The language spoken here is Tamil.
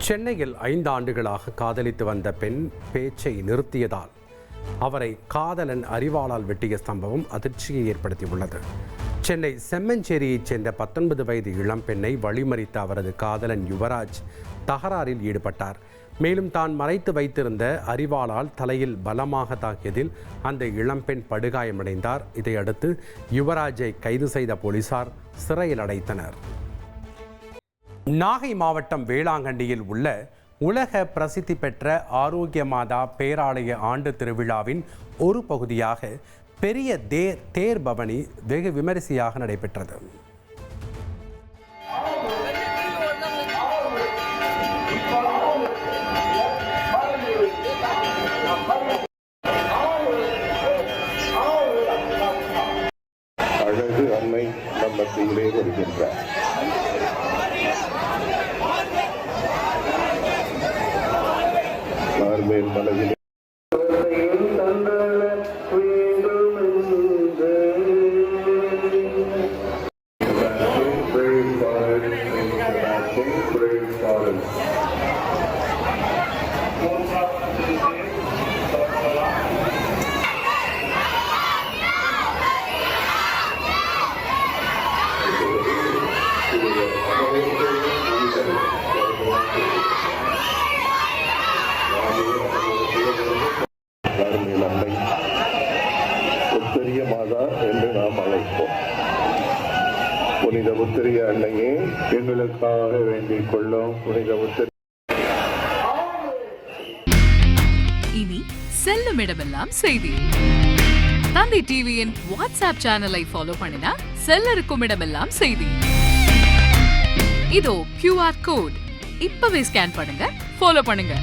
சென்னையில் 5 ஆண்டுகளாக காதலித்து வந்த பெண் பேச்சை நிறுத்தியதால் அவரை காதலன் அரிவாளால் வெட்டிய சம்பவம் அதிர்ச்சியை ஏற்படுத்தியுள்ளது. சென்னை செம்மஞ்சேரியைச் சேர்ந்த 19 வயது இளம்பெண்ணை வழிமறித்த அவரது காதலன் யுவராஜ் தகராறில் ஈடுபட்டார். மேலும் தான் மறைத்து வைத்திருந்த அரிவாளால் தலையில் பலமாக தாக்கியதில் அந்த இளம்பெண் படுகாயமடைந்தார். இதையடுத்து யுவராஜை கைது செய்த போலீசார் சிறையில் அடைத்தனர். நாகை மாவட்டம் வேளாங்கண்ணியில் உள்ள உலக பிரசித்தி பெற்ற ஆரோக்கிய மாதா பேராலய ஆண்டு திருவிழாவின் ஒரு பகுதியாக பெரிய தேர் பவனி வெகு விமரிசையாக நடைபெற்றது. அழகு அன்னை நம் மத்தியிலே வருகின்றார். மேல் மனதில் உத்தரிய மாதா என்று நாம் அழைப்போம். புனித உத்தரிய அன்னையே, எங்களுக்காக வேண்டிக் கொள்ளும். புனித உத்தரிய. இனி செல்லும் இடமெல்லாம் செய்தி. தந்தை டிவியின் வாட்ஸ்அப் சேனலை ஃபாலோ பண்ணினா செல்ல இருக்கும் இடமெல்லாம் செய்தி. இதோ QR கோட் இப்பவே ஸ்கேன் பண்ணுங்க, ஃபாலோ பண்ணுங்க.